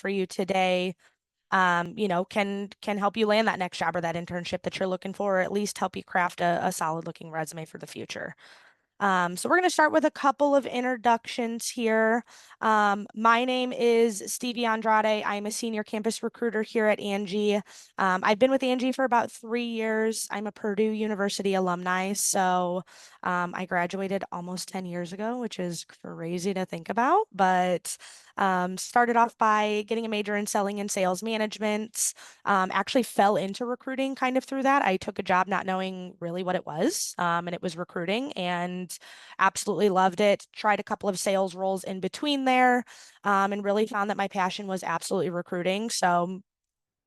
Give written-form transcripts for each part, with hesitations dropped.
for you today, can help you land that next job or that internship that you're looking for, or at least help you craft a solid looking resume for the future. So we're going to start with a couple of introductions here. My name is Stevie Andrade. I'm a senior campus recruiter here at Angi. I've been with Angi for about 3 years. I'm a Purdue University alumni, so I graduated almost 10 years ago, which is crazy to think about, but started off by getting a major in selling and sales management. Actually fell into recruiting kind of through that. I took a job not knowing really what it was, and it was recruiting, and absolutely loved it. Tried a couple of sales roles in between there, and really found that my passion was absolutely recruiting. So,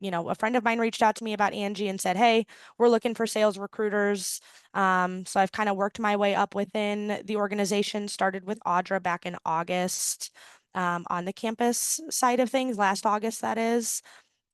a friend of mine reached out to me about Angi and said, "Hey, we're looking for sales recruiters." So I've kind of worked my way up within the organization, started with Audra back in August, on the campus side of things, last August, that is.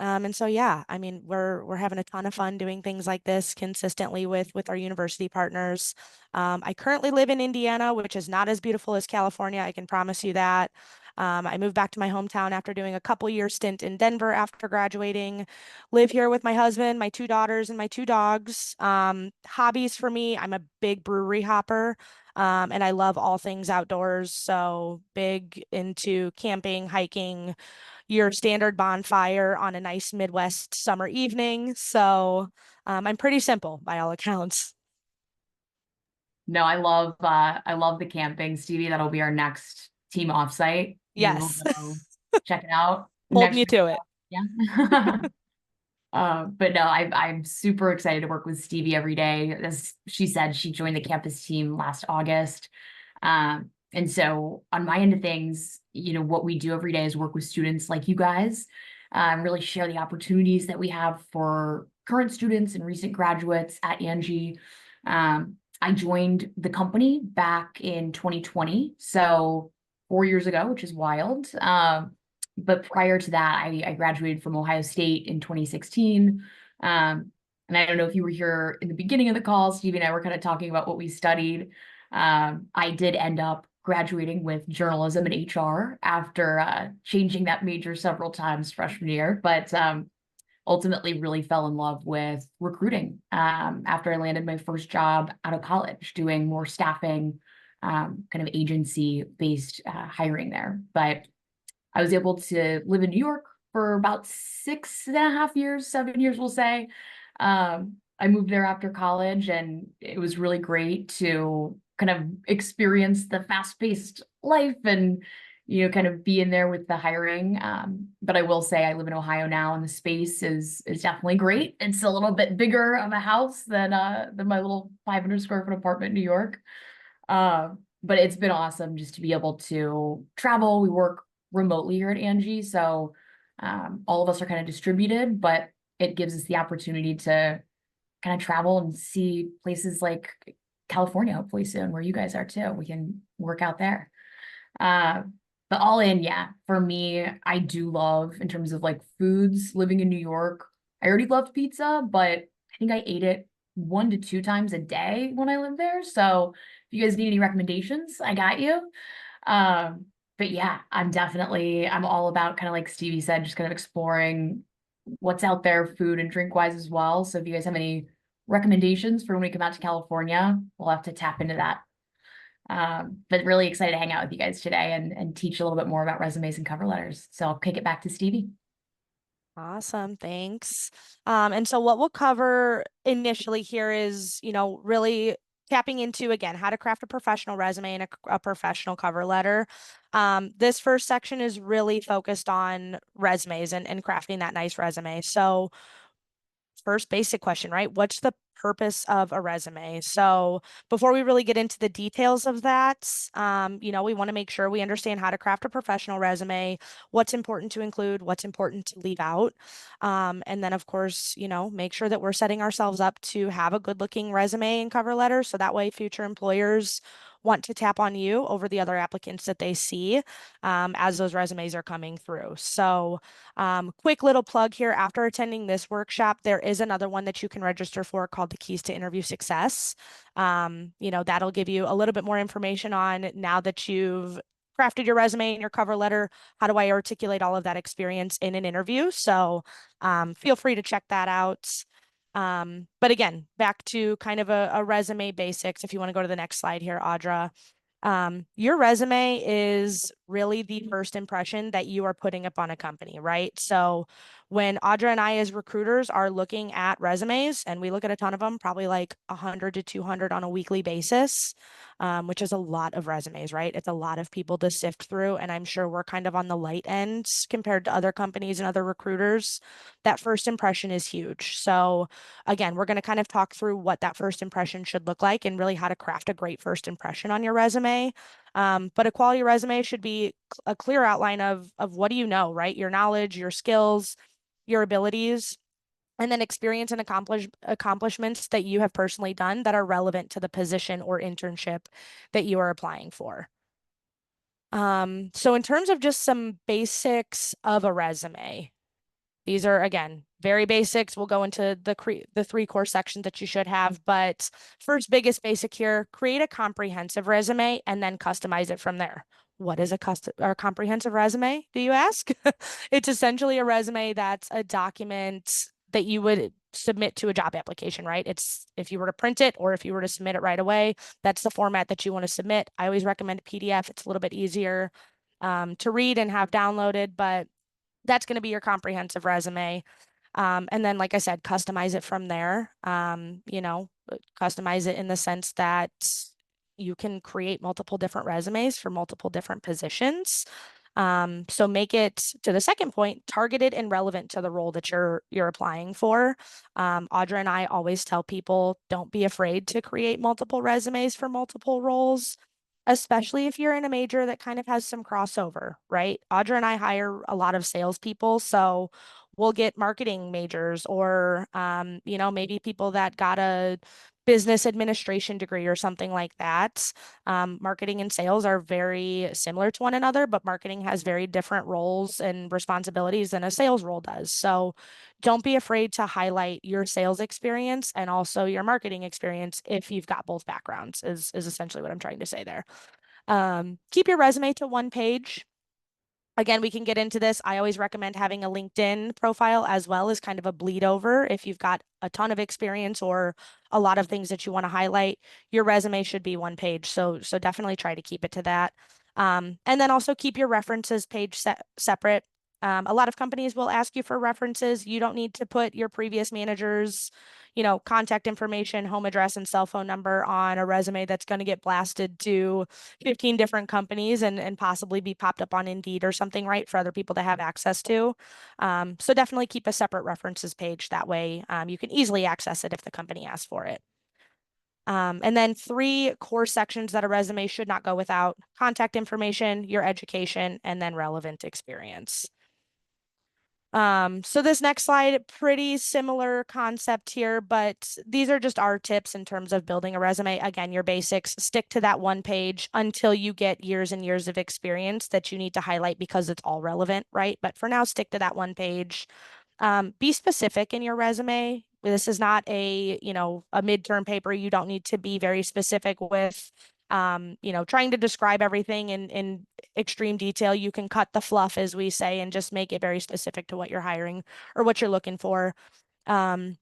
And so yeah, I mean, we're having a ton of fun doing things like this consistently with our university partners. I currently live in Indiana, which is not as beautiful as California, I can promise you that. I moved back to my hometown after doing a couple year stint in Denver after graduating. Live here with my husband, my two daughters, and my two dogs. Hobbies for me, I'm a big brewery hopper. And I love all things outdoors. So big into camping, hiking, your standard bonfire on a nice Midwest summer evening. So I'm pretty simple by all accounts. No, I love the camping, Stevie. That'll be our next team offsite. We will Yes, go check it out hold next me week. to it. Yeah. But no, I'm super excited to work with Stevie every day. As she said, she joined the campus team last August. And so on my end of things, what we do every day is work with students like you guys, really share the opportunities that we have for current students and recent graduates at Angi. I joined the company back in 2020, so 4 years ago, which is wild. But prior to that, I graduated from Ohio State in 2016. And I don't know if you were here in the beginning of the call, Stevie and I were kind of talking about what we studied. I did end up graduating with journalism and HR after changing that major several times freshman year, but ultimately really fell in love with recruiting after I landed my first job out of college, doing more staffing, kind of agency-based hiring there. But I was able to live in New York for about 6.5 years, 7 years, we'll say. I moved there after college, and it was really great to kind of experience the fast-paced life and, kind of be in there with the hiring. But I will say I live in Ohio now, and the space is definitely great. It's a little bit bigger of a house than my little 500 square foot apartment in New York. But it's been awesome just to be able to travel. We work remotely here at Angi, so all of us are kind of distributed, but it gives us the opportunity to kind of travel and see places like California, hopefully soon, where you guys are too. We can work out there. But all in, yeah, for me, I do love, in terms of like foods, living in New York. I already loved pizza, but I think I ate it 1 to 2 times a day when I lived there. So if you guys need any recommendations, I got you. But yeah, I'm all about, kind of like Stevie said, just kind of exploring what's out there food and drink wise as well. So if you guys have any recommendations for when we come out to California, we'll have to tap into that. But really excited to hang out with you guys today and teach a little bit more about resumes and cover letters. So I'll kick it back to Stevie. Awesome, thanks. And so what we'll cover initially here is, really tapping into, again, how to craft a professional resume and a professional cover letter. This first section is really focused on resumes and crafting that nice resume. So first basic question, right? What's the purpose of a resume? So before we really get into the details of that, we want to make sure we understand how to craft a professional resume, what's important to include, what's important to leave out. And then of course, make sure that we're setting ourselves up to have a good looking resume and cover letter. So that way future employers want to tap on you over the other applicants that they see as those resumes are coming through. So quick little plug here, after attending this workshop, there is another one that you can register for called the Keys to Interview Success. That'll give you a little bit more information on, now that you've crafted your resume and your cover letter, how do I articulate all of that experience in an interview? So feel free to check that out. But again, back to kind of a resume basics. If you want to go to the next slide here, Audra. Your resume is really the first impression that you are putting up on a company, right? So when Audra and I, as recruiters, are looking at resumes, and we look at a ton of them, probably like 100 to 200 on a weekly basis, which is a lot of resumes, right? It's a lot of people to sift through. And I'm sure we're kind of on the light end compared to other companies and other recruiters. That first impression is huge. So again, we're going to kind of talk through what that first impression should look like and really how to craft a great first impression on your resume. But a quality resume should be a clear outline of what do you know, right? Your knowledge, your skills, your abilities, and then experience and accomplishments that you have personally done that are relevant to the position or internship that you are applying for. So in terms of just some basics of a resume, these are, again, very basics. We'll go into the three core sections that you should have. But first, biggest basic here, create a comprehensive resume and then customize it from there. What is a comprehensive resume, do you ask? It's essentially a resume that's a document that you would submit to a job application, right? It's if you were to print it or if you were to submit it right away, that's the format that you want to submit. I always recommend a PDF. It's a little bit easier to read and have downloaded, but that's going to be your comprehensive resume. And then, like I said, customize it from there. Customize it in the sense that you can create multiple different resumes for multiple different positions. So make it, to the second point, targeted and relevant to the role that you're applying for. Audra and I always tell people, don't be afraid to create multiple resumes for multiple roles, especially if you're in a major that kind of has some crossover, right? Audra and I hire a lot of salespeople, so we'll get marketing majors or, maybe people that got a business administration degree or something like that. Marketing and sales are very similar to one another, but marketing has very different roles and responsibilities than a sales role does. So don't be afraid to highlight your sales experience and also your marketing experience if you've got both backgrounds, is essentially what I'm trying to say there. Keep your resume to one page. Again, we can get into this. I always recommend having a LinkedIn profile as well as kind of a bleed over. If you've got a ton of experience or a lot of things that you want to highlight, your resume should be one page. So definitely try to keep it to that. And then also keep your references page separate. A lot of companies will ask you for references. You don't need to put your previous manager's, contact information, home address, and cell phone number on a resume that's going to get blasted to 15 different companies and possibly be popped up on Indeed or something, right, for other people to have access to. So definitely keep a separate references page. That way you can easily access it if the company asks for it. And then three core sections that a resume should not go without: contact information, your education, and then relevant experience. So this next slide, pretty similar concept here, but these are just our tips in terms of building a resume. Again, your basics, stick to that one page until you get years and years of experience that you need to highlight because it's all relevant, right? But for now, stick to that one page. Be specific in your resume. This is not a midterm paper. You don't need to be very specific with trying to describe everything in extreme detail. You can cut the fluff, as we say, and just make it very specific to what you're hiring or what you're looking for. And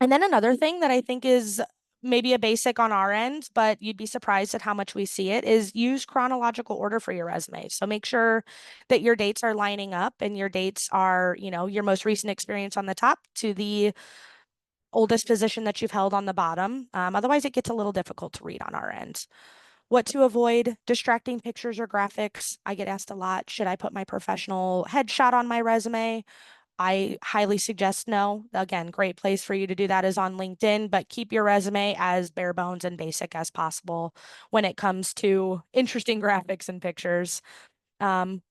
then another thing that I think is maybe a basic on our end, but you'd be surprised at how much we see it, is use chronological order for your resume. So make sure that your dates are lining up and your dates are, your most recent experience on the top to the oldest position that you've held on the bottom. Otherwise, it gets a little difficult to read on our end. What to avoid: distracting pictures or graphics. I get asked a lot, should I put my professional headshot on my resume? I highly suggest no. Again, great place for you to do that is on LinkedIn, but keep your resume as bare bones and basic as possible when it comes to interesting graphics and pictures.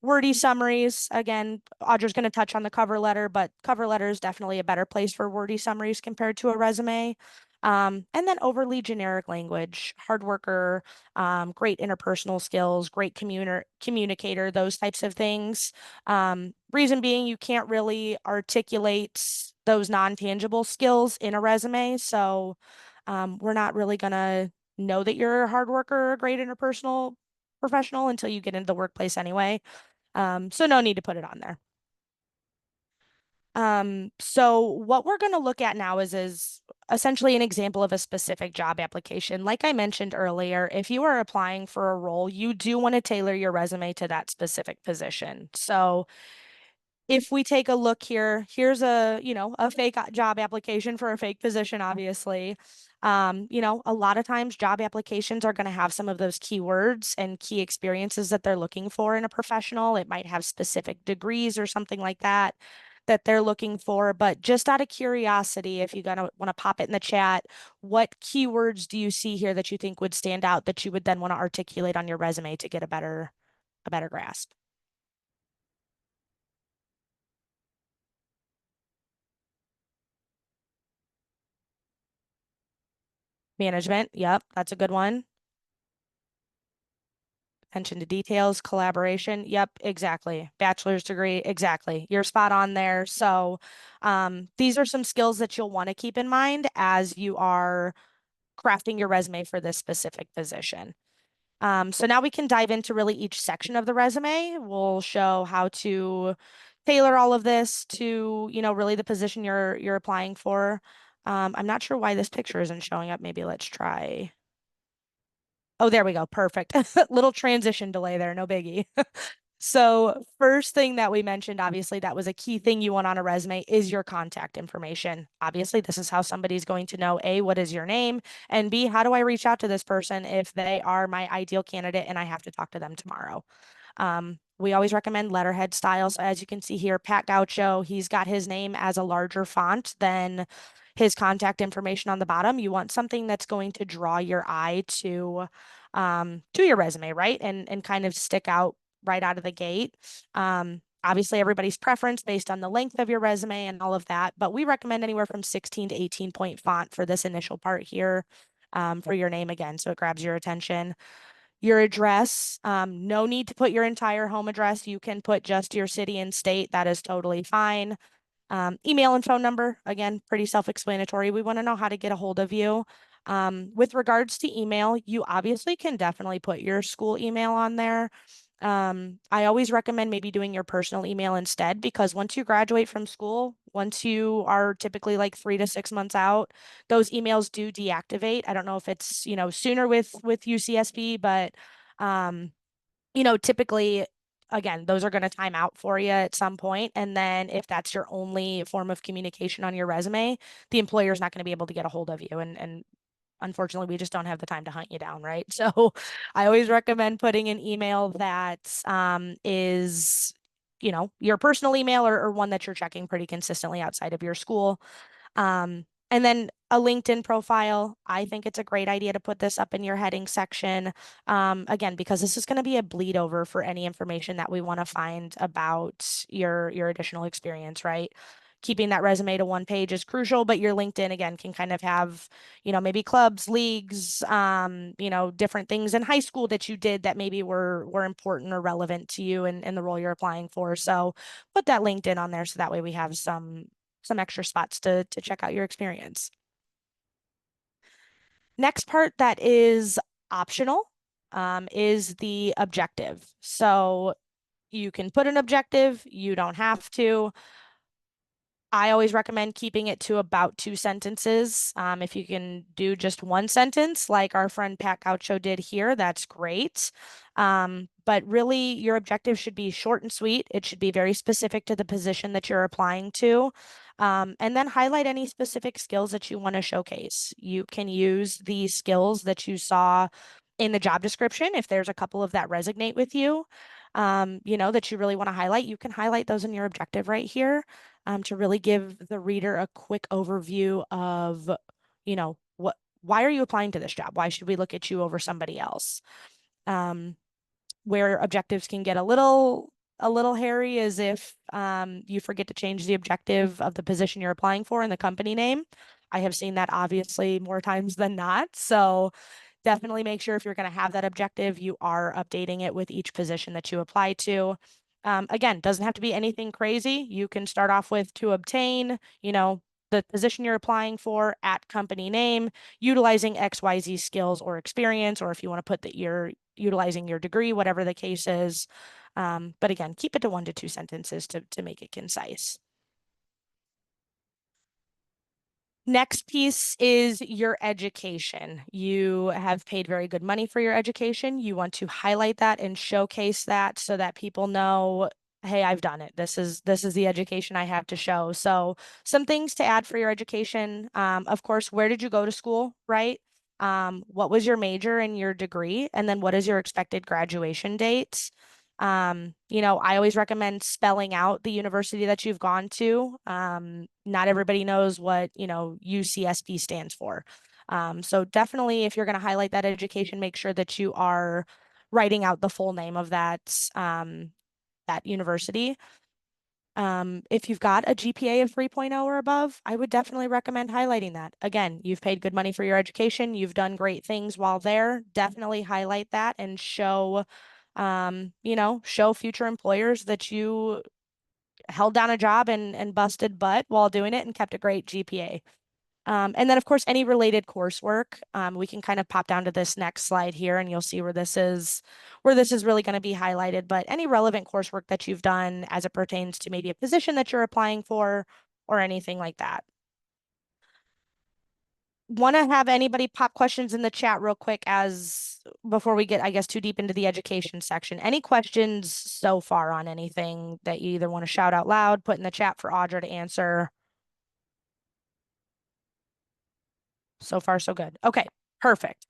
Wordy summaries. Again, Audra's going to touch on the cover letter, but cover letter is definitely a better place for wordy summaries compared to a resume. And then overly generic language, hard worker, great interpersonal skills, great communicator, those types of things. Reason being, you can't really articulate those non-tangible skills in a resume. So we're not really going to know that you're a hard worker or a great interpersonal professional until you get into the workplace anyway. So no need to put it on there. So what we're going to look at now is essentially an example of a specific job application. Like I mentioned earlier, if you are applying for a role, you do want to tailor your resume to that specific position. So if we take a look here, here's a, a fake job application for a fake position, obviously. A lot of times job applications are going to have some of those keywords and key experiences that they're looking for in a professional. It might have specific degrees or something like that that they're looking for. But just out of curiosity, if you gonna want to pop it in the chat, what keywords do you see here that you think would stand out that you would then want to articulate on your resume to get a better grasp? Management, yep, that's a good one. Attention to details, collaboration. Yep, exactly. Bachelor's degree, exactly. You're spot on there. So, these are some skills that you'll want to keep in mind as you are crafting your resume for this specific position. So now we can dive into really each section of the resume. We'll show how to tailor all of this to, really the position you're applying for. I'm not sure why this picture isn't showing up. Maybe let's try. Oh, there we go. Perfect. Little transition delay there, no biggie. So, first thing that we mentioned, obviously, that was a key thing you want on a resume is your contact information. Obviously, this is how somebody's going to know A, what is your name? And B, how do I reach out to this person if they are my ideal candidate and I have to talk to them tomorrow? We always recommend letterhead style. So as you can see here, Pat Gaucho, he's got his name as a larger font than his contact information on the bottom. You want something that's going to draw your eye to your resume, right? And kind of stick out right out of the gate. Obviously, everybody's preference based on the length of your resume and all of that, but we recommend anywhere from 16 to 18 point font for this initial part here, for your name again, so it grabs your attention. Your address, no need to put your entire home address. You can put just your city and state. That is totally fine. Email and phone number, again, pretty self-explanatory. We want to know how to get a hold of you. With regards to email, you obviously can definitely put your school email on there. I always recommend maybe doing your personal email instead because once you graduate from school, once you are typically like 3 to 6 months out, those emails do deactivate. I don't know if it's, sooner with UCSB, but typically again, those are going to time out for you at some point. And then if that's your only form of communication on your resume, the employer is not going to be able to get a hold of you. And unfortunately, we just don't have the time to hunt you down, right? So I always recommend putting an email that is, your personal email or one that you're checking pretty consistently outside of your school. And then a LinkedIn profile. I think it's a great idea to put this up in your heading section. Again, because this is going to be a bleed over for any information that we want to find about your additional experience, right? Keeping that resume to one page is crucial, but your LinkedIn again can kind of have, maybe clubs, leagues, different things in high school that you did that maybe were important or relevant to you and the role you're applying for. So put that LinkedIn on there so that way we have some extra spots to check out your experience. Next part that is optional is the objective. So you can put an objective, you don't have to. I always recommend keeping it to about 2 sentences. If you can do just one sentence, like our friend Pat Gaucho did here, that's great. But really, your objective should be short and sweet. It should be very specific to the position that you're applying to. And then highlight any specific skills that you want to showcase. You can use the skills that you saw in the job description if there's a couple of that resonate with you. That you really want to highlight, you can highlight those in your objective right here, to really give the reader a quick overview of, why are you applying to this job? Why should we look at you over somebody else? Where objectives can get a little hairy is if you forget to change the objective of the position you're applying for in the company name. I have seen that obviously more times than not. So definitely make sure if you're going to have that objective, you are updating it with each position that you apply to. Again, doesn't have to be anything crazy. You can start off with to obtain, the position you're applying for, at company name, utilizing XYZ skills or experience, or if you want to put that you're utilizing your degree, whatever the case is. But again, keep it to 1 to 2 sentences to make it concise. Next piece is your education. You have paid very good money for your education. You want to highlight that and showcase that so that people know, hey, I've done it. This is the education I have to show. So some things to add for your education. Of course, where did you go to school, right? What was your major and your degree? And then what is your expected graduation date? I always recommend spelling out the university that you've gone to. Not everybody knows what, UCSB stands for. So definitely, if you're going to highlight that education, make sure that you are writing out the full name of that university. If you've got a GPA of 3.0 or above, I would definitely recommend highlighting that. Again, you've paid good money for your education. You've done great things while there. Definitely highlight that and show future employers that you held down a job and busted butt while doing it and kept a great GPA. And then, of course, any related coursework. We can kind of pop down to this next slide here, and you'll see where this is really going to be highlighted. But any relevant coursework that you've done as it pertains to maybe a position that you're applying for or anything like that. Want to have anybody pop questions in the chat real quick as before we get, I guess, too deep into the education section. Any questions so far on anything that you either want to shout out loud, put in the chat for Audra to answer? So far, so good. Okay, perfect.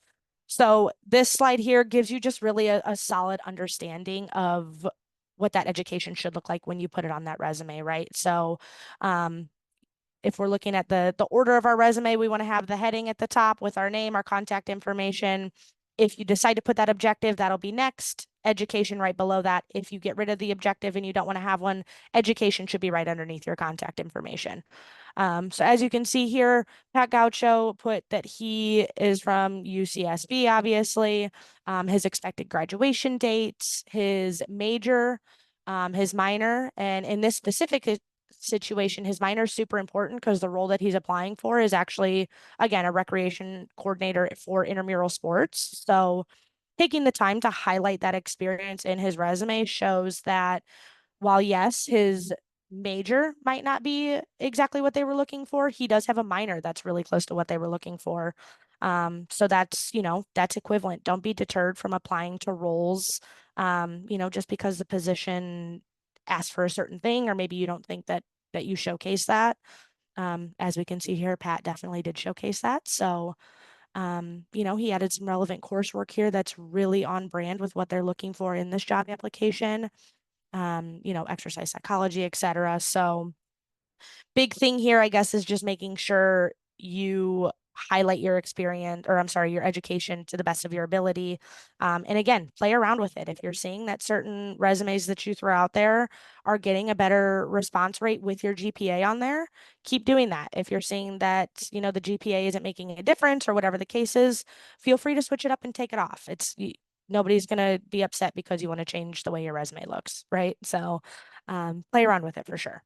So this slide here gives you just really a solid understanding of what that education should look like when you put it on that resume, right? So if we're looking at the order of our resume, we want to have the heading at the top with our name, our contact information. If you decide to put that objective, that'll be next. Education right below that. If you get rid of the objective and you don't want to have one, education should be right underneath your contact information. So as you can see here, Pat Gaucho put that he is from UCSB, obviously, his expected graduation dates, his major, his minor, and in this specific situation, his minor is super important because the role that he's applying for is actually, again, a recreation coordinator for intramural sports. So taking the time to highlight that experience in his resume shows that while yes, his major might not be exactly what they were looking for, he does have a minor that's really close to what they were looking for. So that's equivalent. Don't be deterred from applying to roles, just because the position asks for a certain thing, or maybe you don't think that you showcase that. As we can see here, Pat definitely did showcase that. So, he added some relevant coursework here that's really on brand with what they're looking for in this job application. Exercise psychology, etc. So big thing here, I guess, is just making sure you highlight your experience, or I'm sorry, your education to the best of your ability. And again, play around with it. If you're seeing that certain resumes that you throw out there are getting a better response rate with your GPA on there, keep doing that. If you're seeing that, the GPA isn't making a difference or whatever the case is, feel free to switch it up and take it off. Nobody's going to be upset because you want to change the way your resume looks, right? So play around with it for sure.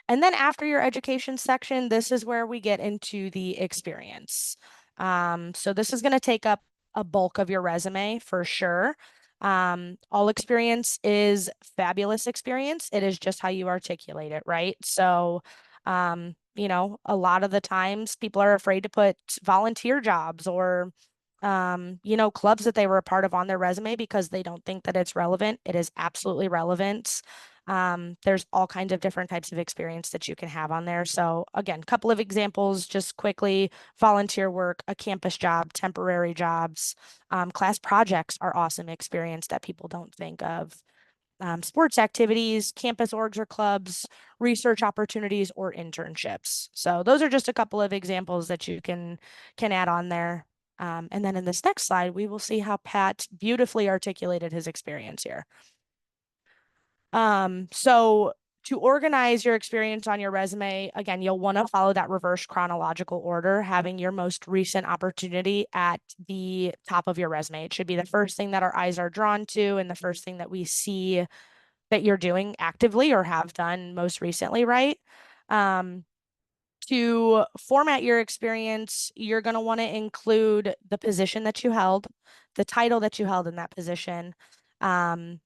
And then after your education section, this is where we get into the experience. So this is going to take up a bulk of your resume for sure. All experience is fabulous experience. It is just how you articulate it, right? So, a lot of the times people are afraid to put volunteer jobs or clubs that they were a part of on their resume because they don't think that it's relevant. It is absolutely relevant. There's all kinds of different types of experience that you can have on there. So again, a couple of examples just quickly: volunteer work, a campus job, temporary jobs, class projects are awesome experience that people don't think of. Sports activities, campus orgs or clubs, research opportunities, or internships. So those are just a couple of examples that you can add on there. And then in this next slide, we will see how Pat beautifully articulated his experience here. So to organize your experience on your resume, again, you'll want to follow that reverse chronological order, having your most recent opportunity at the top of your resume. It should be the first thing that our eyes are drawn to and the first thing that we see that you're doing actively or have done most recently, right? Um, to format your experience, you're going to want to include the position that you held, the title that you held in that position, um,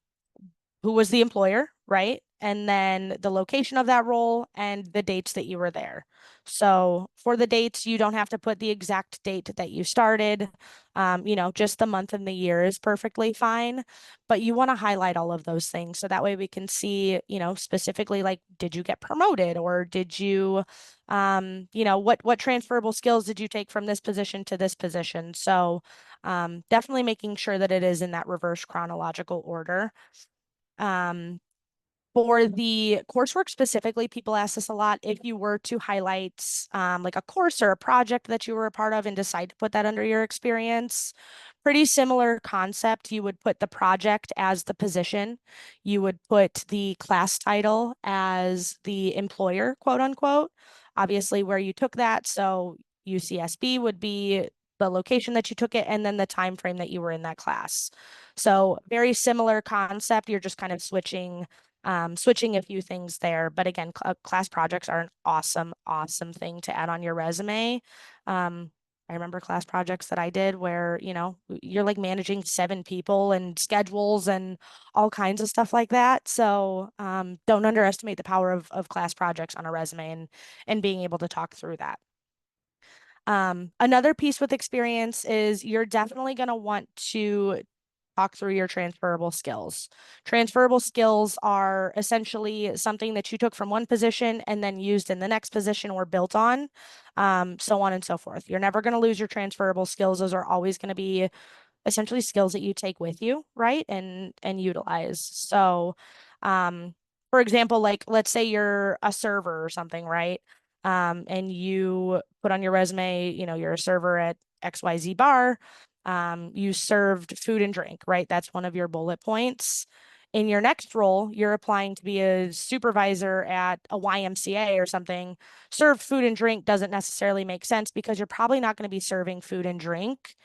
who was the employer, right? And then the location of that role and the dates that you were there. So for the dates, you don't have to put the exact date that you started. Just the month and the year is perfectly fine. But you want to highlight all of those things. So that way we can see, specifically like, did you get promoted or did you, what transferable skills did you take from this position to this position? So definitely making sure that it is in that reverse chronological order. Um, for the coursework specifically, people ask this a lot. If you were to highlight like a course or a project that you were a part of and decide to put that under your experience, pretty similar concept. You would put the project as the position. You would put the class title as the employer, quote unquote, obviously where you took that. So UCSB would be the location that you took it and then the time frame that you were in that class. So very similar concept. You're just kind of switching a few things there. But again, class projects are an awesome, awesome thing to add on your resume. I remember class projects that I did where, you're like managing 7 people and schedules and all kinds of stuff like that. So don't underestimate the power of class projects on a resume and being able to talk through that. Another piece with experience is you're definitely going to want to talk through your transferable skills. Transferable skills are essentially something that you took from one position and then used in the next position or built on, so on and so forth. You're never going to lose your transferable skills. Those are always going to be essentially skills that you take with you, right? And utilize. So, um, for example, like let's say you're a server or something, right? And you put on your resume, you're a server at XYZ bar. You served food and drink, right? That's one of your bullet points. In your next role, you're applying to be a supervisor at a YMCA or something. Served food and drink doesn't necessarily make sense because you're probably not going to be serving food and drink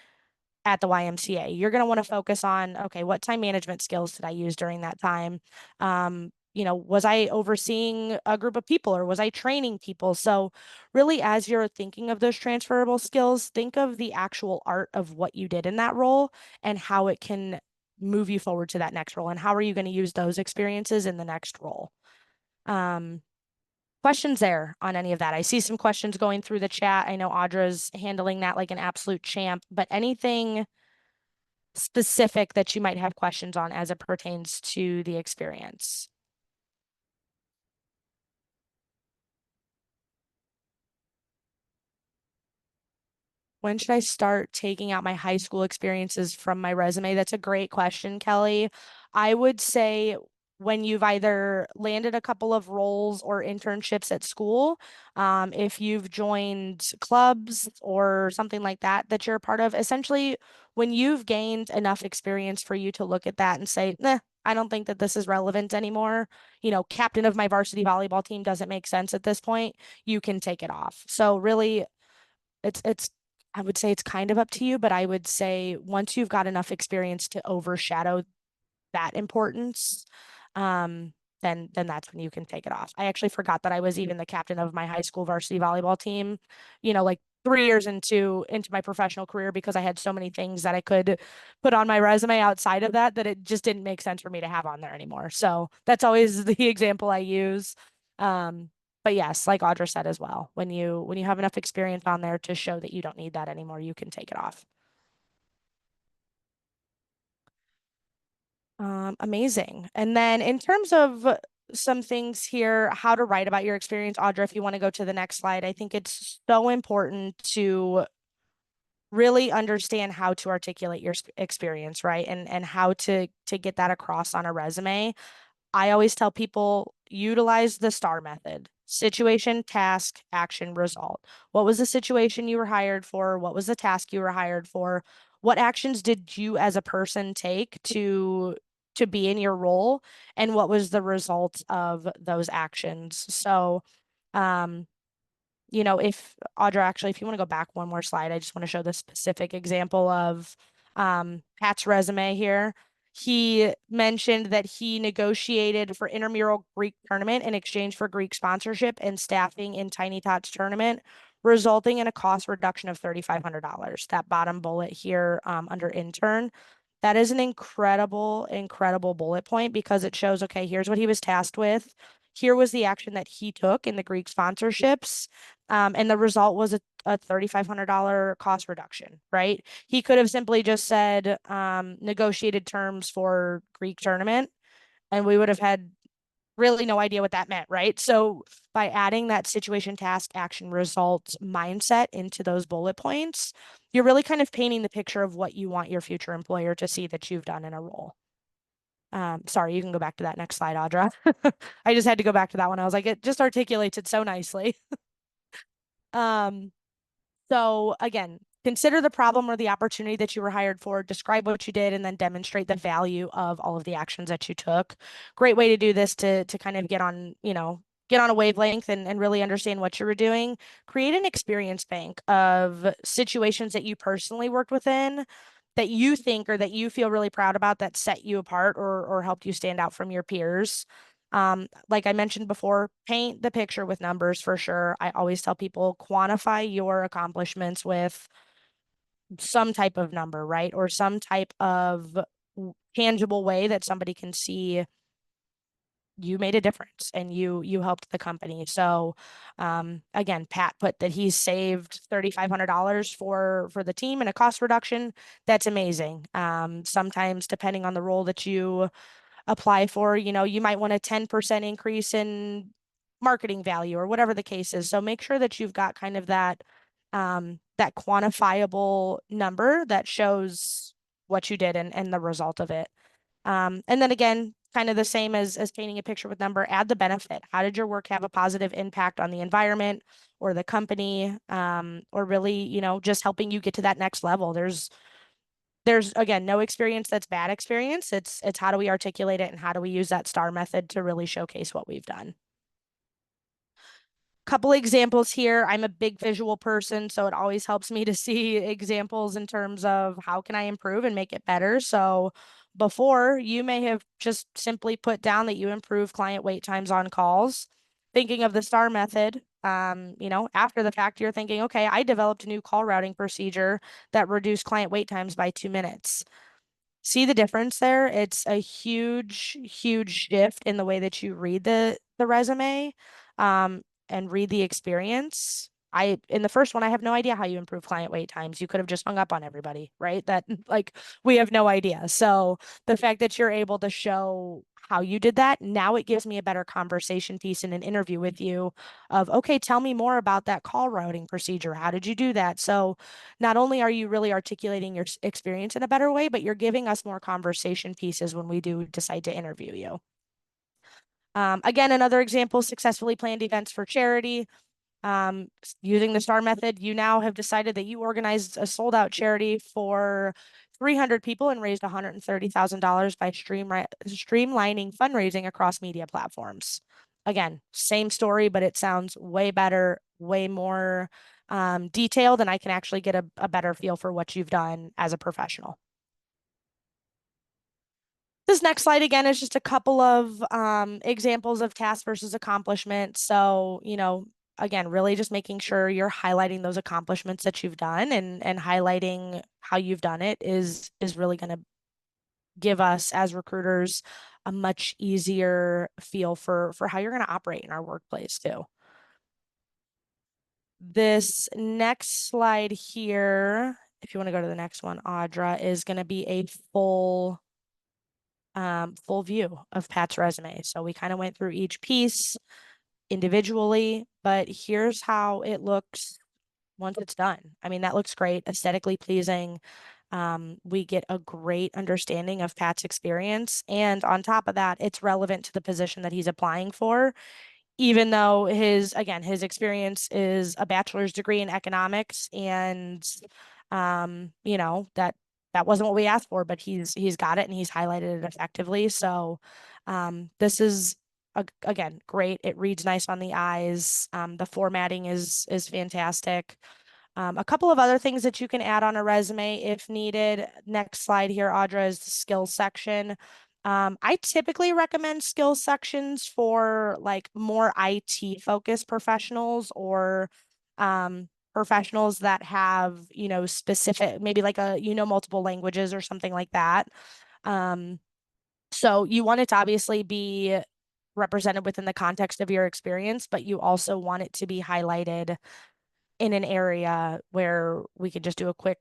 at the YMCA. You're going to want to focus on, okay, what time management skills did I use during that time? Was I overseeing a group of people or was I training people? So, really, as you're thinking of those transferable skills, think of the actual art of what you did in that role and how it can move you forward to that next role. And how are you going to use those experiences in the next role? Um, Questions there on any of that? I see some questions going through the chat. I know Audra's handling that like an absolute champ, but anything specific that you might have questions on as it pertains to the experience? When should I start taking out my high school experiences from my resume? That's a great question, Kelly. I would say when you've either landed a couple of roles or internships at school, if you've joined clubs or something like that that you're a part of, essentially when you've gained enough experience for you to look at that and say, nah, I don't think that this is relevant anymore. Captain of my varsity volleyball team doesn't make sense at this point. You can take it off. So really, it's I would say it's kind of up to you, but I would say once you've got enough experience to overshadow that importance, um, then that's when you can take it off. I actually forgot that I was even the captain of my high school varsity volleyball team, like 3 years into my professional career because I had so many things that I could put on my resume outside of that it just didn't make sense for me to have on there anymore. So that's always the example I use. Um, but yes, like Audra said as well, when you have enough experience on there to show that you don't need that anymore, you can take it off. Amazing. And then in terms of some things here, how to write about your experience, Audra, if you want to go to the next slide, I think it's so important to really understand how to articulate your experience, right? And how to get that across on a resume. I always tell people utilize the STAR method. Situation, task, action, result. What was the situation you were hired for? What was the task you were hired for? What actions did you as a person take to be in your role? And what was the result of those actions? So, um, if Audra, actually, if you want to go back one more slide, I just want to show the specific example of Pat's resume here. He mentioned that he negotiated for intramural Greek tournament in exchange for Greek sponsorship and staffing in Tiny Tots tournament, resulting in a cost reduction of $3,500. That bottom bullet here under intern. That is an incredible, incredible bullet point because it shows, okay, here's what he was tasked with. Here was the action that he took in the Greek sponsorships. And the result was a $3,500 cost reduction, right? He could have simply just said negotiated terms for Greek tournament, and we would have had really no idea what that meant, right? So by adding that situation, task, action, results mindset into those bullet points, you're really kind of painting the picture of what you want your future employer to see that you've done in a role. Sorry, you can go back to that next slide, Audra. I just had to go back to that one. I was like, it just articulates it so nicely. Um, So again, consider the problem or the opportunity that you were hired for, describe what you did, and then demonstrate the value of all of the actions that you took. Great way to do this to kind of get on, get on a wavelength and really understand what you were doing. Create an experience bank of situations that you personally worked within that you think or that you feel really proud about that set you apart or helped you stand out from your peers. Like I mentioned before, paint the picture with numbers for sure. I always tell people quantify your accomplishments with some type of number, right? Or some type of tangible way that somebody can see you made a difference and you helped the company. So again, Pat put that he's saved $3,500 for the team and a cost reduction. That's amazing. Sometimes depending on the role that you apply for, you might want a 10% increase in marketing value or whatever the case is. So make sure that you've got kind of that quantifiable number that shows what you did and the result of it. And then again, kind of the same as painting a picture with number, add the benefit. How did your work have a positive impact on the environment or the company, or really, just helping you get to that next level? There's again no experience that's bad experience. It's how do we articulate it and how do we use that STAR method to really showcase what we've done. Couple examples here. I'm a big visual person, so it always helps me to see examples in terms of how can I improve and make it better. So before, you may have just simply put down that you improve client wait times on calls. Thinking of the STAR method, after the fact, you're thinking, okay, I developed a new call routing procedure that reduced client wait times by 2 minutes. See the difference there? It's a huge, huge shift in the way that you read the resume, and read the experience. In the first one, I have no idea how you improve client wait times. You could have just hung up on everybody, right? That like we have no idea. So the fact that you're able to show how you did that, now it gives me a better conversation piece in an interview with you of, okay, tell me more about that call routing procedure. How did you do that? So not only are you really articulating your experience in a better way, but you're giving us more conversation pieces when we do decide to interview you. Again, another example, successfully planned events for charity. Using the STAR method, you now have decided that you organized a sold out charity for 300 people and raised $130,000 by streamlining fundraising across media platforms. Again, same story, but it sounds way better, way more detailed, and I can actually get a better feel for what you've done as a professional. This next slide again is just a couple of examples of task versus accomplishment. So, again, really just making sure you're highlighting those accomplishments that you've done and highlighting how you've done it is really going to give us as recruiters a much easier feel for how you're going to operate in our workplace too. This next slide here, if you want to go to the next one, Audra, is going to be a full view of Pat's resume. So we kind of went through each piece individually, but here's how it looks once it's done. I mean, that looks great, aesthetically pleasing. We get a great understanding of Pat's experience. And on top of that, it's relevant to the position that he's applying for, even though his experience is a bachelor's degree in economics and that wasn't what we asked for, but he's got it and he's highlighted it effectively. So this is again great. It reads nice on the eyes. The formatting is fantastic. A couple of other things that you can add on a resume if needed. Next slide here, Audra, is the skills section. I typically recommend skills sections for like more IT focused professionals or professionals that have, specific, maybe like multiple languages or something like that. Um, so you want it to obviously be represented within the context of your experience, but you also want it to be highlighted in an area where we could just do a quick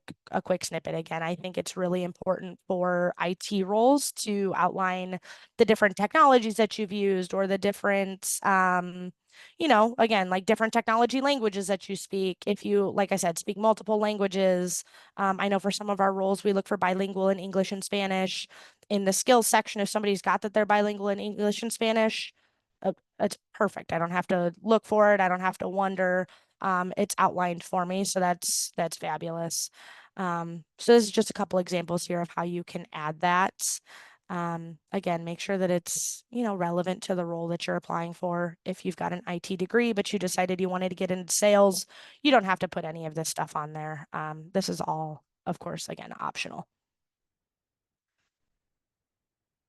snippet. Again, I think it's really important for IT roles to outline the different technologies that you've used or the different again, like different technology languages that you speak. If you, like I said, speak multiple languages, I know for some of our roles we look for bilingual in English and Spanish. In the skills section, if somebody's got that they're bilingual in English and Spanish, it's perfect. I don't have to look for it. I don't have to wonder. It's outlined for me, so that's fabulous. So this is just a couple examples here of how you can add that. Again, make sure that it's, relevant to the role that you're applying for. If you've got an IT degree, but you decided you wanted to get into sales, you don't have to put any of this stuff on there. This is all, of course, again, optional.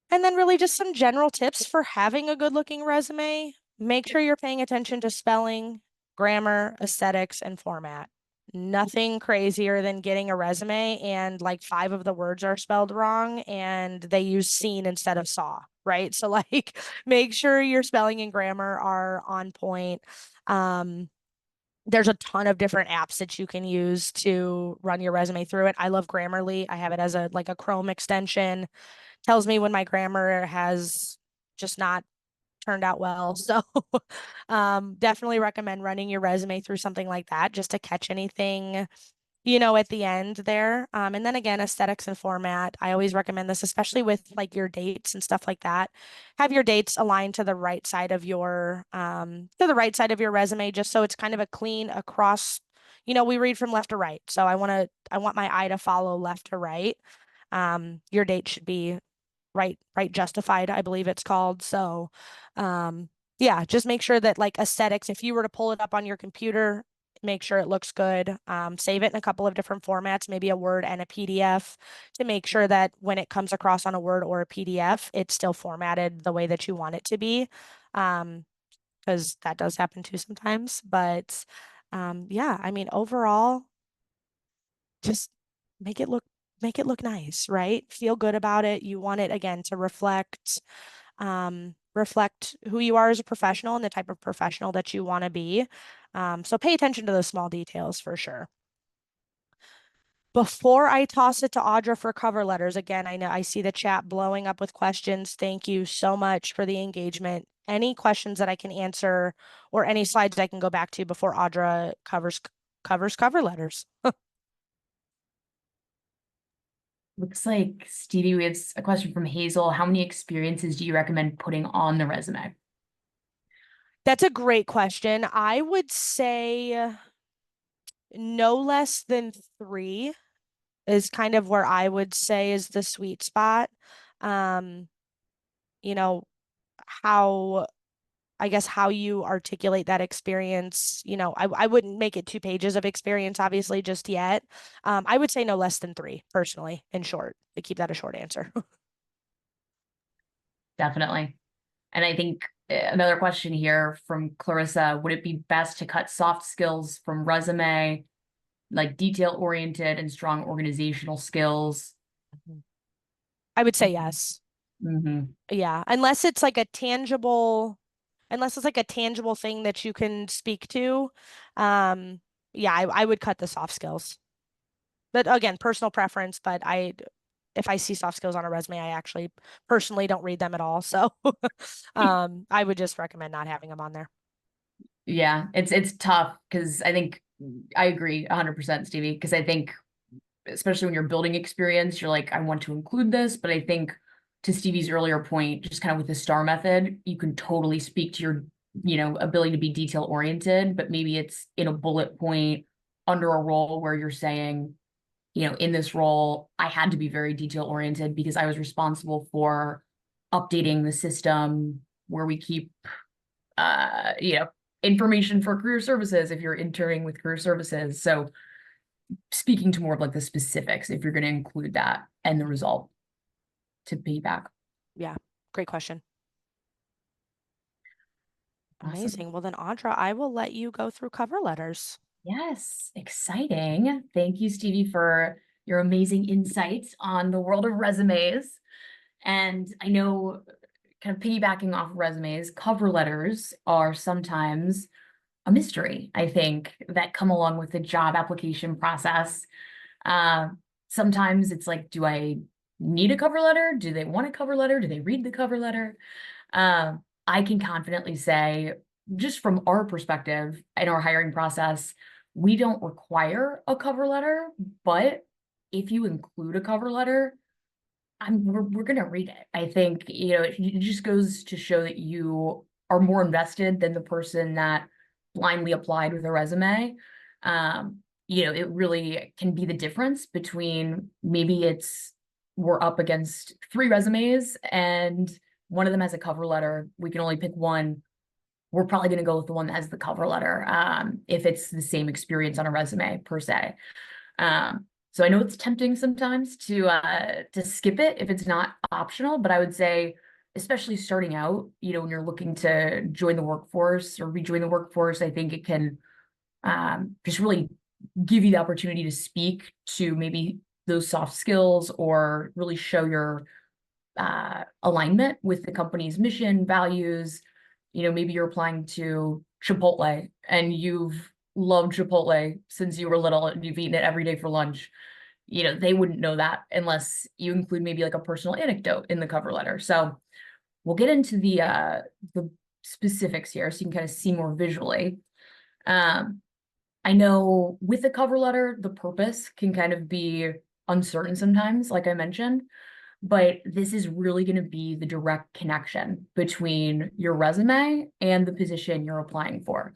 And then really just some general tips for having a good looking resume. Make sure you're paying attention to spelling, grammar, aesthetics, and format. Nothing crazier than getting a resume and like five of the words are spelled wrong and they use seen instead of saw, right? So like make sure your spelling and grammar are on point. There's a ton of different apps that you can use to run your resume through it. I love Grammarly. I have it as a Chrome extension. Tells me when my grammar has just not turned out well. So definitely recommend running your resume through something like that just to catch anything, at the end there. And then again, aesthetics and format. I always recommend this, especially with like your dates and stuff like that. Have your dates aligned to the right side of your resume, just so it's kind of a clean across. We read from left to right. So I want my eye to follow left to right. Your date should be right justified, I believe it's called. So yeah, just make sure that like aesthetics, if you were to pull it up on your computer, make sure it looks good. Save it in a couple of different formats, maybe a Word and a PDF, to make sure that when it comes across on a Word or a PDF, it's still formatted the way that you want it to be. Because that does happen too sometimes. But yeah, I mean, overall, just make it look make it look nice, right? Feel good about it. You want it again to reflect who you are as a professional and the type of professional that you want to be. So pay attention to those small details for sure. Before I toss it to Audra for cover letters, again, I know I see the chat blowing up with questions. Thank you so much for the engagement. Any questions that I can answer or any slides I can go back to before Audra covers cover letters. Looks like, Stevie, we have a question from Hazel. How many experiences do you recommend putting on the resume? That's a great question. I would say no less than 3 is kind of where I would say is the sweet spot. Um, you know, how I guess how you articulate that experience, I wouldn't make it 2 pages of experience, obviously, just yet. I would say no less than 3, personally, in short, to keep that a short answer. Definitely. And I think another question here from Clarissa, would it be best to cut soft skills from resume, like detail oriented and strong organizational skills? I would say yes. Mm-hmm. Yeah, unless it's like a tangible thing that you can speak to. Yeah, I would cut the soft skills. But again, personal preference, but if I see soft skills on a resume, I actually personally don't read them at all. So I would just recommend not having them on there. Yeah, it's tough because I think I agree 100%, Stevie, because I think especially when you're building experience, you're like, I want to include this, but I think to Stevie's earlier point, just kind of with the STAR method, you can totally speak to your, ability to be detail oriented, but maybe it's in a bullet point under a role where you're saying, in this role, I had to be very detail oriented because I was responsible for updating the system where we keep, information for career services if you're interning with career services. So speaking to more of like the specifics, if you're going to include that and the result to payback. Yeah, great question. Awesome. Amazing. Well, then, Audra, I will let you go through cover letters. Yes, exciting. Thank you, Stevie, for your amazing insights on the world of resumes. And I know, kind of piggybacking off of resumes, cover letters are sometimes a mystery, I think, that come along with the job application process. Uh, Sometimes it's like, do I need a cover letter? Do they want a cover letter? Do they read the cover letter? I can confidently say, just from our perspective in our hiring process, we don't require a cover letter, but if you include a cover letter, we're gonna read it. I think, it just goes to show that you are more invested than the person that blindly applied with a resume. It really can be the difference between, maybe it's we're up against three resumes and one of them has a cover letter. We can only pick one. We're probably going to go with the one that has the cover letter, if it's the same experience on a resume per se. So I know it's tempting sometimes to skip it if it's not optional, but I would say, especially starting out, when you're looking to join the workforce or rejoin the workforce, I think it can just really give you the opportunity to speak to maybe those soft skills, or really show your alignment with the company's mission, values. Maybe you're applying to Chipotle and you've loved Chipotle since you were little and you've eaten it every day for lunch. They wouldn't know that unless you include maybe like a personal anecdote in the cover letter. So we'll get into the specifics here so you can kind of see more visually. Um, I know with a cover letter, the purpose can kind of be uncertain sometimes, like I mentioned, but this is really going to be the direct connection between your resume and the position you're applying for.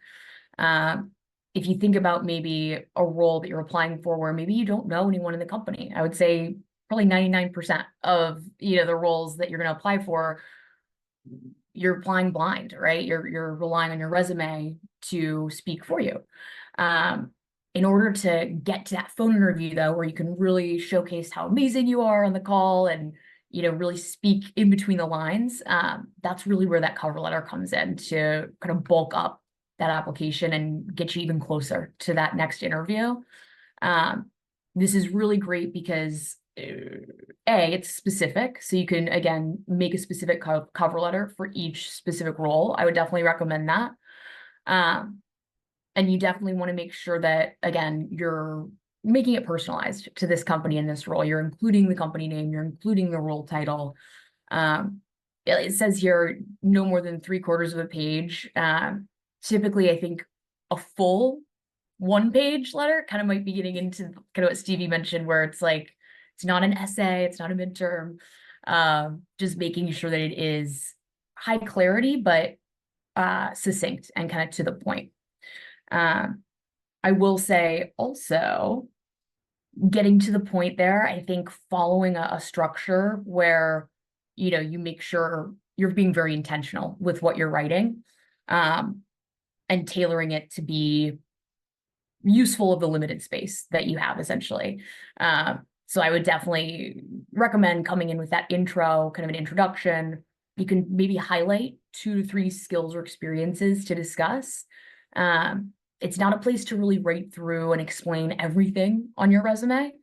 Um, if you think about maybe a role that you're applying for where maybe you don't know anyone in the company, I would say probably 99% of the roles that you're going to apply for, you're applying blind, right? You're relying on your resume to speak for you. Um, in order to get to that phone interview, though, where you can really showcase how amazing you are on the call and really speak in between the lines, that's really where that cover letter comes in to kind of bulk up that application and get you even closer to that next interview. Um, this is really great because it's specific, so you can again make a specific cover letter for each specific role. I would definitely recommend that. Um, and you definitely want to make sure that, again, you're making it personalized to this company in this role. You're including the company name, you're including the role title. It says here no more than 3/4 of a page. Typically, I think a full one-page letter kind of might be getting into kind of what Stevie mentioned, where it's like, it's not an essay, it's not a midterm. Just making sure that it is high clarity, but succinct and kind of to the point. I will say also, getting to the point there, I think following a structure where, you make sure you're being very intentional with what you're writing, and tailoring it to be useful of the limited space that you have, essentially. So I would definitely recommend coming in with that intro, kind of an introduction. You can maybe highlight 2 to 3 skills or experiences to discuss. It's not a place to really write through and explain everything on your resume.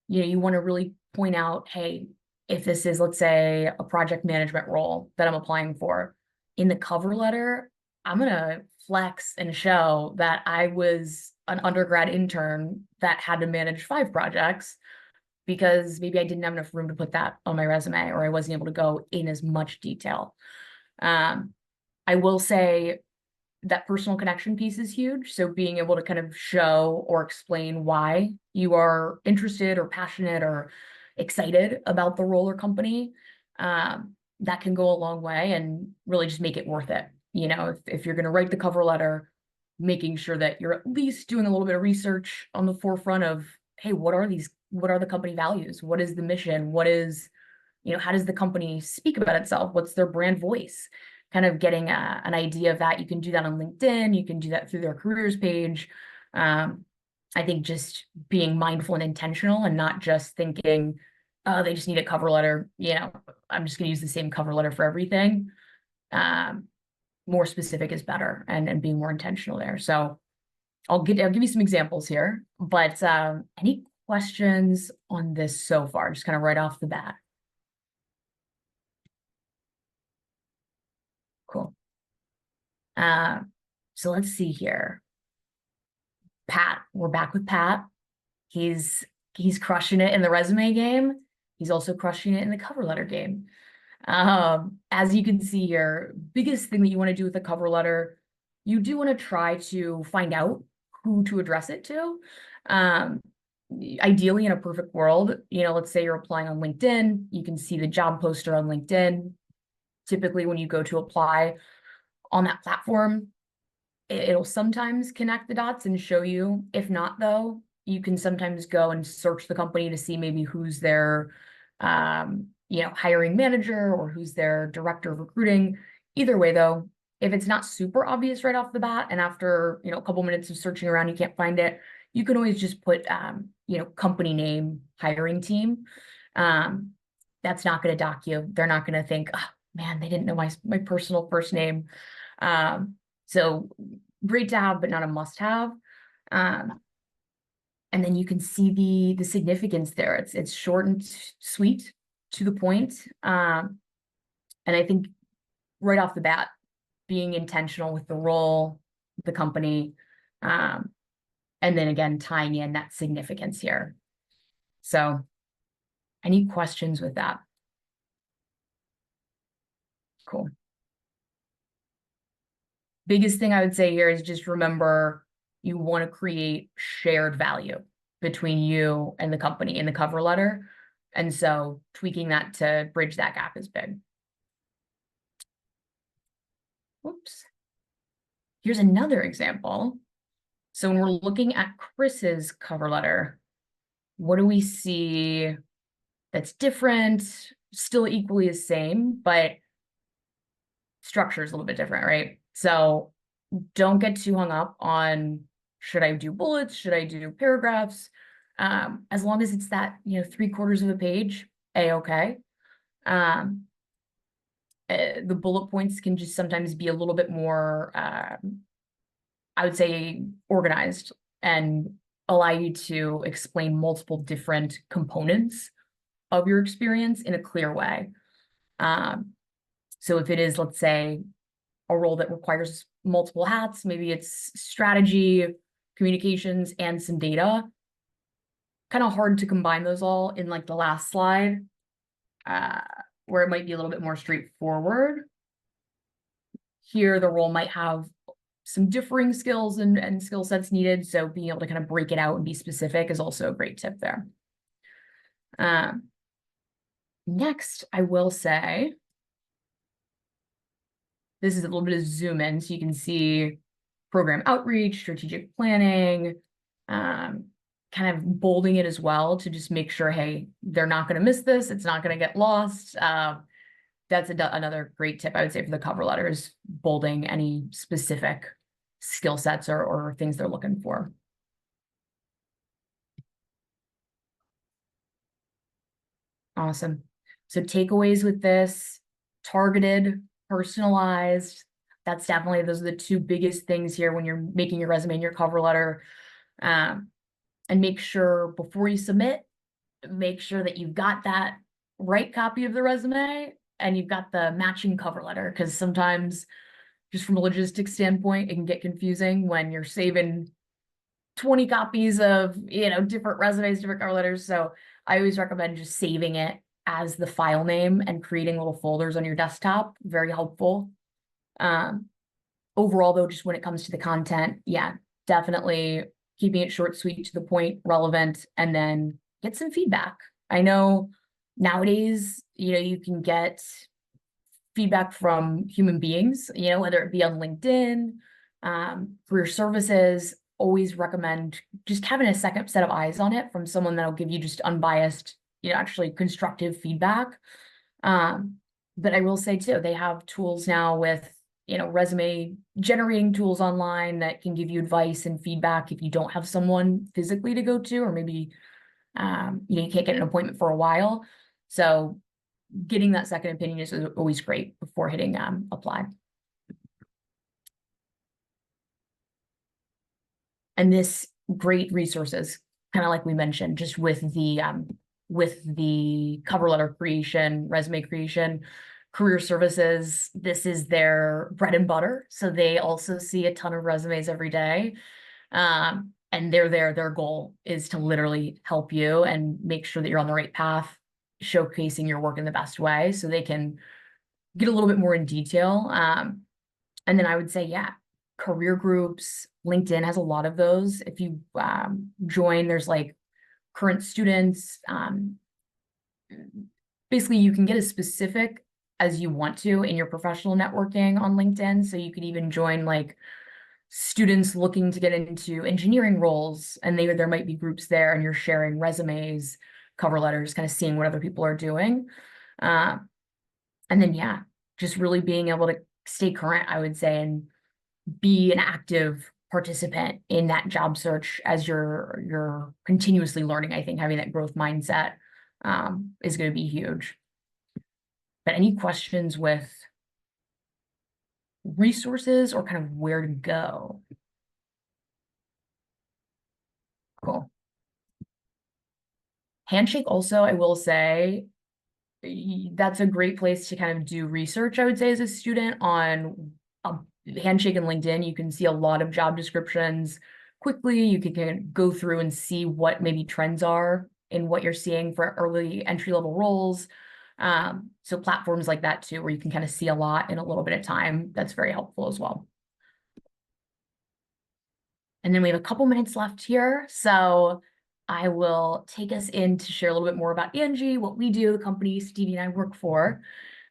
You want to really point out, hey, if this is, let's say, a project management role that I'm applying for, in the cover letter, I'm going to flex and show that I was an undergrad intern that had to manage 5 projects, because maybe I didn't have enough room to put that on my resume, or I wasn't able to go in as much detail. I will say that personal connection piece is huge. So being able to kind of show or explain why you are interested or passionate or excited about the role or company, that can go a long way and really just make it worth it. If you're going to write the cover letter, making sure that you're at least doing a little bit of research on the forefront of, hey, what are the company values? What is the mission? How does the company speak about itself? What's their brand voice? Kind of getting an idea of that. You can do that on LinkedIn. You can do that through their careers page. I think just being mindful and intentional and not just thinking, oh, they just need a cover letter, I'm just going to use the same cover letter for everything. Um, More specific is better, and being more intentional there. So I'll give you some examples here, but any questions on this so far, just kind of right off the bat? Cool. Uh, so let's see here. Pat, we're back with Pat. He's crushing it in the resume game. He's also crushing it in the cover letter game. As you can see here, biggest thing that you want to do with a cover letter, you do want to try to find out who to address it to. Um, Ideally, in a perfect world, let's say you're applying on LinkedIn, you can see the job poster on LinkedIn. Typically, when you go to apply on that platform, it'll sometimes connect the dots and show you. If not, though, you can sometimes go and search the company to see maybe who's their hiring manager or who's their director of recruiting. Either way, though, if it's not super obvious right off the bat, and after a couple minutes of searching around you can't find it, you can always just put company name, hiring team. That's not going to dock you. They're not going to think, oh man, they didn't know my personal first name. So great to have, but not a must have. And then you can see the significance there. It's short and sweet, to the point. And I think right off the bat, being intentional with the role, the company, and then again, tying in that significance here. So any questions with that? Cool. Biggest thing I would say here is just remember you want to create shared value between you and the company in the cover letter. And so tweaking that to bridge that gap is big. Whoops. Here's another example. So when we're looking at Chris's cover letter, what do we see that's different, still equally the same, but structure is a little bit different, right? So don't get too hung up on, should I do bullets? Should I do paragraphs? As long as it's that, 3/4 of a page, A-okay. The bullet points can just sometimes be a little bit more, I would say, organized and allow you to explain multiple different components of your experience in a clear way. So if it is, let's say, a role that requires multiple hats, maybe it's strategy, communications, and some data, kind of hard to combine those all in like the last slide, where it might be a little bit more straightforward. Here, the role might have some differing skills and skill sets needed. So being able to kind of break it out and be specific is also a great tip there. Next, I will say, this is a little bit of zoom in so you can see program outreach, strategic planning, kind of bolding it as well to just make sure, hey, they're not going to miss this. It's not going to get lost. That's another great tip I would say for the cover letter is bolding any specific skill sets or things they're looking for. Awesome. So takeaways with this: targeted, personalized. Those are the two biggest things here when you're making your resume and your cover letter. And make sure before you submit, make sure that you've got that right copy of the resume and you've got the matching cover letter, because sometimes just from a logistics standpoint, it can get confusing when you're saving 20 copies of, different resumes, different cover letters. So I always recommend just saving it as the file name and creating little folders on your desktop. Very helpful. Overall, though, just when it comes to the content, yeah, definitely keeping it short, sweet, to the point, relevant, and then get some feedback. I know nowadays, you can get feedback from human beings, whether it be on LinkedIn, career services. Always recommend just having a second set of eyes on it from someone that'll give you just unbiased, actually constructive feedback. But I will say too, they have tools now with, resume generating tools online that can give you advice and feedback if you don't have someone physically to go to, or maybe, you can't get an appointment for a while. So getting that second opinion is always great before hitting apply. And this great resources, kind of like we mentioned, just with the cover letter creation, resume creation, career services, this is their bread and butter. So they also see a ton of resumes every day. And their goal is to literally help you and make sure that you're on the right path, showcasing your work in the best way so they can get a little bit more in detail. And then I would say, yeah, career groups, LinkedIn has a lot of those. If you join, there's like current students. Basically, you can get as specific as you want to in your professional networking on LinkedIn. So you could even join like students looking to get into engineering roles, and there might be groups there, and you're sharing resumes, cover letters, kind of seeing what other people are doing. And then, yeah, just really being able to stay current, I would say, and be an active participant in that job search as you're continuously learning. I think having that growth mindset is going to be huge. But any questions with resources or kind of where to go? Cool. Handshake also, I will say, that's a great place to kind of do research, I would say, as a student on Handshake and LinkedIn. You can see a lot of job descriptions quickly. You can kind of go through and see what maybe trends are in what you're seeing for early entry-level roles. So platforms like that too, where you can kind of see a lot in a little bit of time, that's very helpful as well. And then we have a couple minutes left here. So I will take us in to share a little bit more about Angi, what we do, the company Stevie and I work for.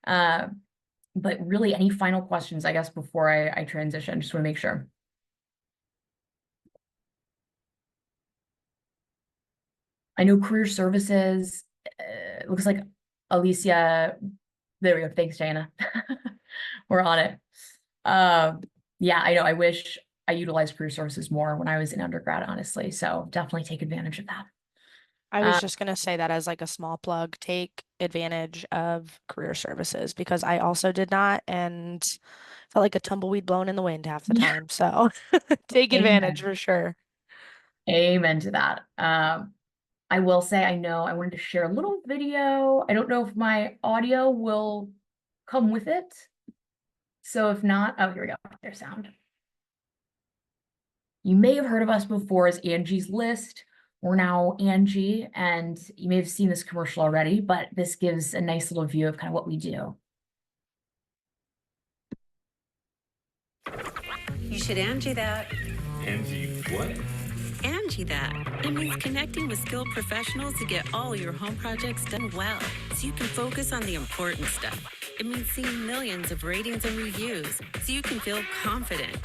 But really, any final questions, I guess, before I transition? Just want to make sure. I know career services, looks like Alicia, there we go. Thanks, Jana. We're on it. Yeah, I know. I wish I utilized career services more when I was in undergrad, honestly. So definitely take advantage of that. I was just going to say that as like a small plug, take advantage of career services because I also did not and felt like a tumbleweed blown in the wind half the Yeah. time. So take advantage Amen. for sure. Amen to that. I will say, I know I wanted to share a little video. I don't know if my audio will come with it. So if not, oh, here we go. There's sound. You may have heard of us before as Angie's List. We're now Angi, and you may have seen this commercial already, but this gives a nice little view of kind of what we do. You should Angi that. Angi what? Angi that. It means connecting with skilled professionals to get all your home projects done well, so you can focus on the important stuff. It means seeing millions of ratings and reviews, so you can feel confident.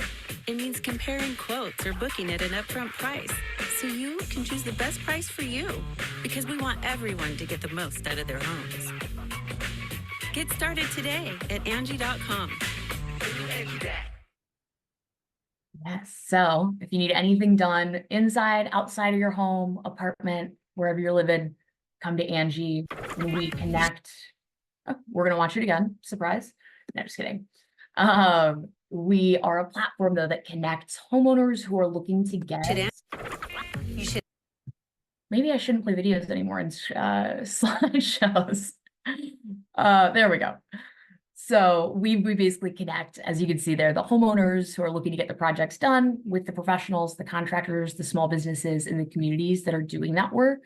It means comparing quotes or booking at an upfront price, so you can choose the best price for you, because we want everyone to get the most out of their homes. Get started today at Angi.com. Yes. So if you need anything done inside, outside of your home, apartment, wherever you're living, come to Angi. We connect. Oh, we're going to watch it again. Surprise. No, just kidding. We are a platform, though, that connects homeowners who are looking to get. You should. Maybe I shouldn't play videos anymore in slideshows. There we go. So we basically connect, as you can see there, the homeowners who are looking to get the projects done with the professionals, the contractors, the small businesses, and the communities that are doing that work.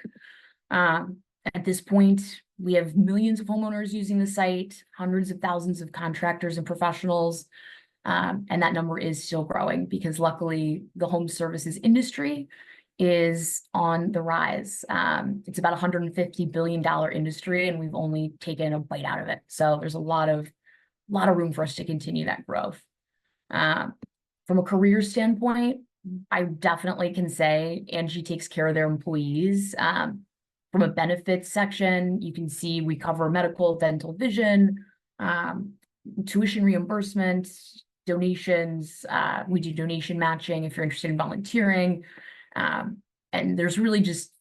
At this point, we have millions of homeowners using the site, hundreds of thousands of contractors and professionals. And that number is still growing because luckily the home services industry is on the rise. It's about $150 billion industry, and we've only taken a bite out of it. So there's a lot of room for us to continue that growth. From a career standpoint, I definitely can say Angi takes care of their employees. From a benefits section, you can see we cover medical, dental, vision, tuition reimbursement, donations. We do donation matching if you're interested in volunteering. And there's really just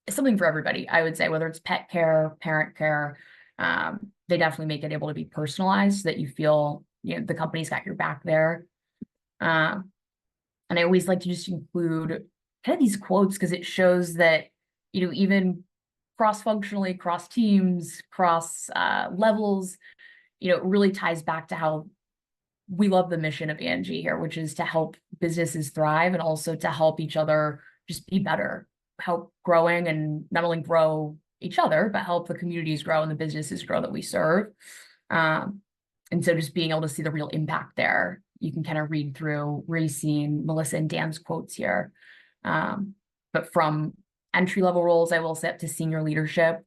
something for everybody, I would say, whether it's pet care, parent care. They definitely make it able to be personalized so that you feel, the company's got your back there. And I always like to just include kind of these quotes because it shows that, even cross-functionally, cross teams, cross levels, it really ties back to how we love the mission of Angi here, which is to help businesses thrive and also to help each other just be better, help growing and not only grow each other, but help the communities grow and the businesses grow that we serve. And so just being able to see the real impact there, you can kind of read through where you've seen Melissa and Dan's quotes here. But from entry-level roles, I will say, up to senior leadership,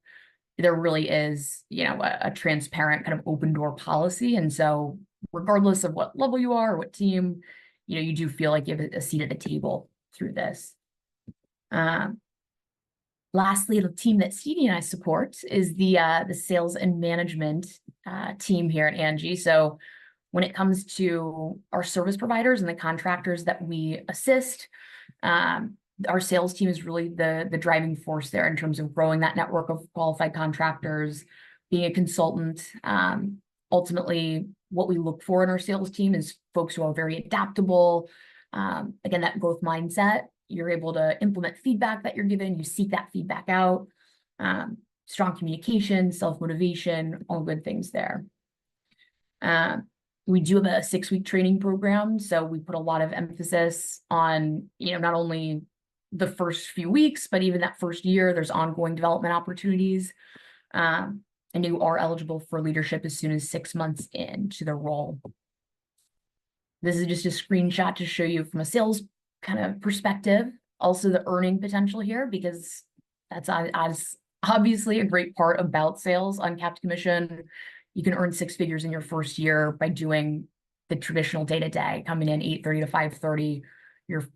there really is, a transparent kind of open door policy. And so regardless of what level you are or what team, you do feel like you have a seat at the table through this. Lastly, the team that Stevie and I support is the sales and management team here at Angi. So when it comes to our service providers and the contractors that we assist, our sales team is really the driving force there in terms of growing that network of qualified contractors, being a consultant. Ultimately, what we look for in our sales team is folks who are very adaptable. Again, that growth mindset. You're able to implement feedback that you're given. You seek that feedback out. Strong communication, self-motivation, all good things there. We do have a 6-week training program. So we put a lot of emphasis on, not only the first few weeks, but even that first year, there's ongoing development opportunities. And you are eligible for leadership as soon as 6 months into the role. This is just a screenshot to show you from a sales kind of perspective, also the earning potential here, because that's obviously a great part about sales. Uncapped commission, you can earn 6 figures in your first year by doing the traditional day-to-day, coming in 8:30 to 5:30. You're,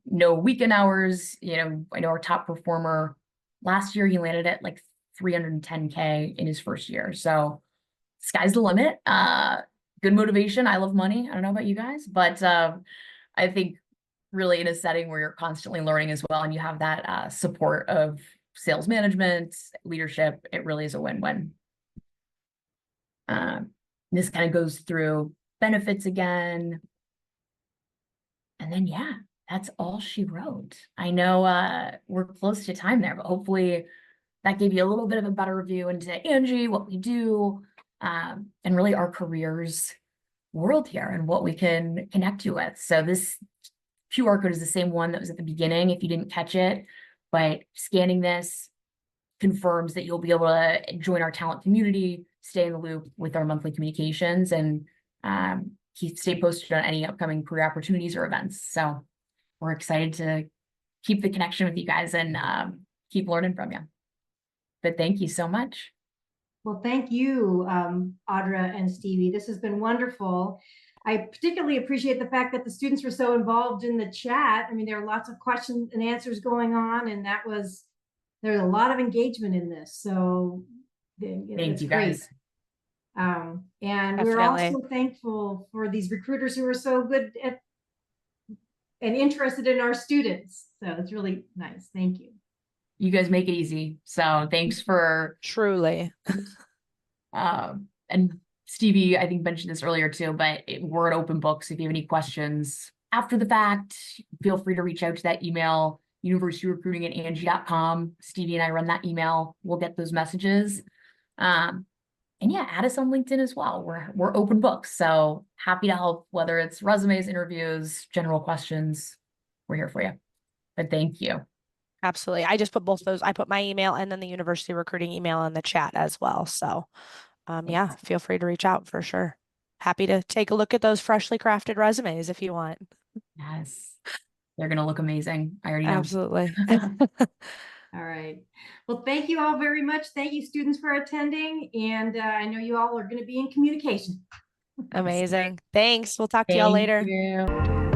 no weekend hours. I know our top performer last year, he landed at like 310K in his first year. So sky's the limit. Good motivation. I love money. I don't know about you guys, but I think really in a setting where you're constantly learning as well, and you have that support of sales management, leadership, it really is a win-win. This kind of goes through benefits again. And then, yeah, that's all she wrote. I know we're close to time there, but hopefully that gave you a little bit of a better view into Angi, what we do, and really our careers world here and what we can connect you with. So this QR code is the same one that was at the beginning if you didn't catch it, but scanning this confirms that you'll be able to join our talent community, stay in the loop with our monthly communications, and stay posted on any upcoming career opportunities or events. So we're excited to keep the connection with you guys and keep learning from you. But thank you so much. Well, thank you, Audra and Stevie. This has been wonderful. I particularly appreciate the fact that the students were so involved in the chat. I mean, there are lots of questions and answers going on, and there's a lot of engagement in this. So thank you guys. And Definitely. we're also thankful for these recruiters who are so good at and interested in our students. So it's really nice. Thank you. You guys make it easy. So thanks for Truly. And Stevie, I think mentioned this earlier too, but we're an open book. So if you have any questions after the fact, feel free to reach out to that email, universityrecruiting@angi.com. Stevie and I run that email. We'll get those messages. And yeah, add us on LinkedIn as well. We're open books. So happy to help, whether it's resumes, interviews, general questions, we're here for you. But thank you. Absolutely. I just put both those. I put my email and then the university recruiting email in the chat as well. So yeah, feel free to reach out for sure. Happy to take a look at those freshly crafted resumes if you want. Yes. They're going to look amazing. I already know. Absolutely. All right. Well, thank you all very much. Thank you, students, for attending. And I know you all are going to be in communication. Amazing. Thanks. We'll talk to y'all later. Thank you.